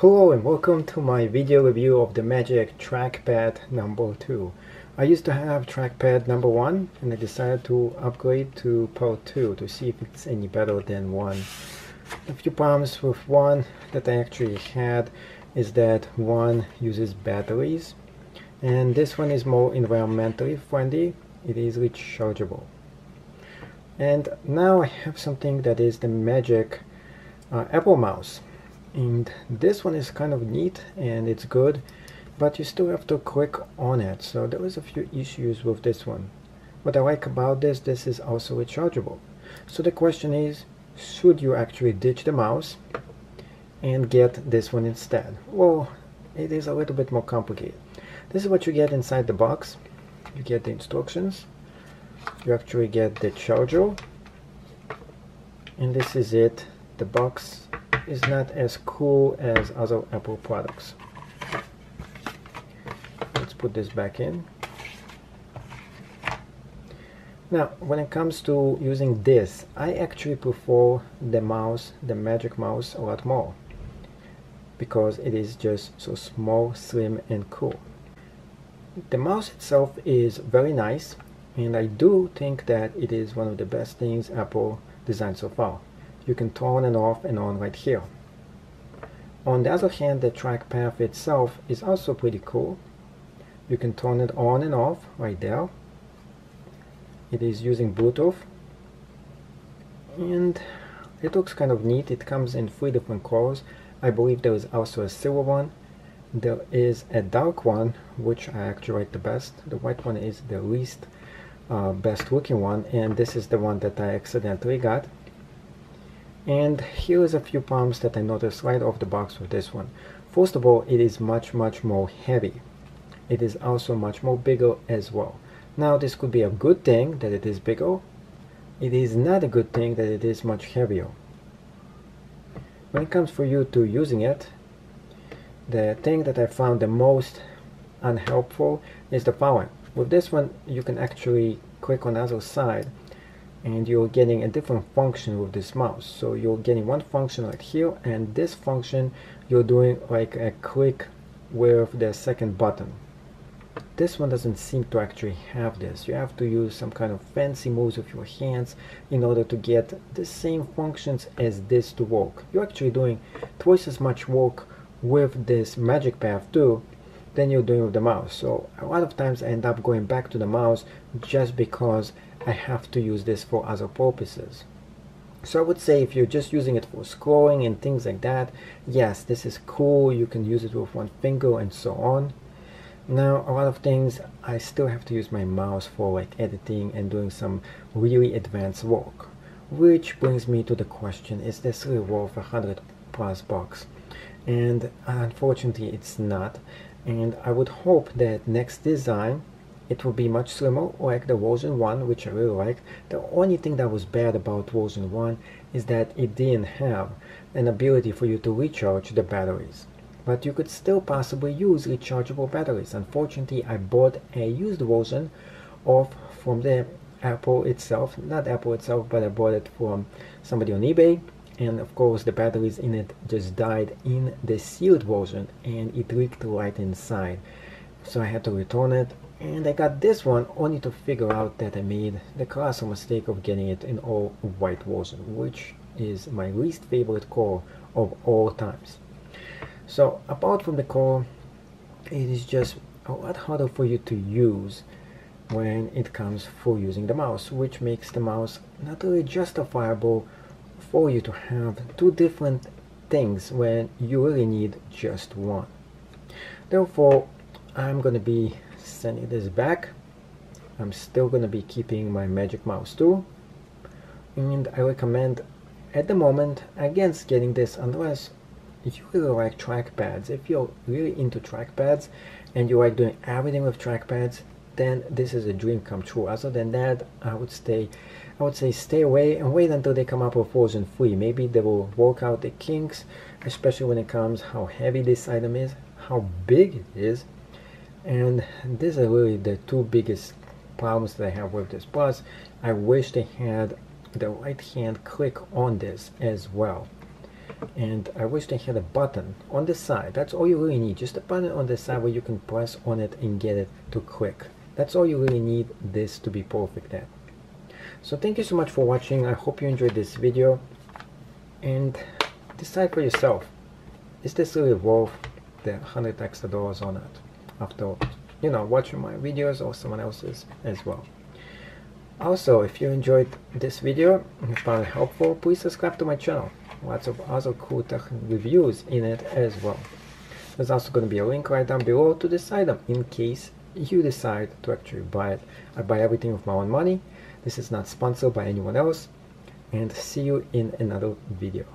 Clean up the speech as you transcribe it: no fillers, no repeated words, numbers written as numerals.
Hello and welcome to my video review of the Magic Trackpad number 2. I used to have Trackpad number 1 and I decided to upgrade to part 2 to see if it's any better than 1. A few problems with 1 that I actually had is that 1 uses batteries and this one is more environmentally friendly. It is rechargeable. And now I have something that is the Magic Apple mouse. And this one is kind of neat and it's good, but you still have to click on it, so there was a few issues with this one. What I like about this is also rechargeable. So the question is, should you actually ditch the mouse and get this one instead? Well, it is a little bit more complicated. This is what you get inside the box. You get the instructions, you actually get the charger, and this is it. The box is not as cool as other Apple products. Let's put this back in. Now, when it comes to using this, I actually prefer the mouse, the Magic mouse, a lot more because it is just so small, slim, and cool. The mouse itself is very nice, and I do think that it is one of the best things Apple designed so far. You can turn it off and on right here. On the other hand, the trackpad itself is also pretty cool. You can turn it on and off right there. It is using Bluetooth and it looks kind of neat. It comes in 3 different colors. I believe there is also a silver one. There is a dark one, which I actually like the best. The white one is the least best looking one, and this is the one that I accidentally got. And here is a few problems that I noticed right off the box with this one. First of all, it is much more heavy. It is also much more bigger as well. Now this could be a good thing that it is bigger. It is not a good thing that it is much heavier. When it comes for you to using it, the thing that I found the most unhelpful is the following. With this one you can actually click on the other side and you're getting a different function with this mouse. So you're getting one function right here, and this function you're doing like a click with the second button. This one doesn't seem to actually have this. You have to use some kind of fancy moves with your hands in order to get the same functions as this to work. You're actually doing twice as much work with this Magic Pad 2 than you're doing with the mouse. So a lot of times I end up going back to the mouse just because I have to use this for other purposes. So I would say if you're just using it for scrolling and things like that, yes, this is cool. You can use it with one finger and so on. Now, a lot of things I still have to use my mouse for, like editing and doing some really advanced work. Which brings me to the question, is this really worth $100+ And unfortunately it's not. And I would hope that next design it will be much slimmer, like the version 1, which I really like. The only thing that was bad about version 1 is that it didn't have an ability for you to recharge the batteries. But you could still possibly use rechargeable batteries. Unfortunately, I bought a used version from the Apple itself. Not Apple itself, but I bought it from somebody on eBay. And of course the batteries in it just died in the sealed version and it leaked right inside. So I had to return it. And I got this one only to figure out that I made the colossal mistake of getting it in all white version, which is my least favorite color of all times. So apart from the color, it is just a lot harder for you to use when it comes for using the mouse, which makes the mouse not really justifiable for you to have 2 different things when you really need just one. Therefore, I'm going to be sending this back. I'm still going to be keeping my Magic Mouse 2, and I recommend at the moment against getting this unless you really like trackpads. If you're really into trackpads and you like doing everything with trackpads, then this is a dream come true. Other than that, I would say stay away and wait until they come up with version 3. Maybe they will work out the kinks, especially when it comes how heavy this item is, how big it is. And these are really the 2 biggest problems that I have with this. Plus, I wish they had the right hand click on this as well. And I wish they had a button on the side. That's all you really need, just a button on the side where you can press on it and get it to click. That's all you really need this to be perfect at. So thank you so much for watching. I hope you enjoyed this video, and decide for yourself, is this really worth the $100 extra or not, after watching my videos or someone else's as well. Also, if you enjoyed this video and found it helpful, please subscribe to my channel. Lots of other cool tech reviews in it as well. There's also going to be a link right down below to this item in case you decide to actually buy it. I buy everything with my own money. This is not sponsored by anyone else. And see you in another video.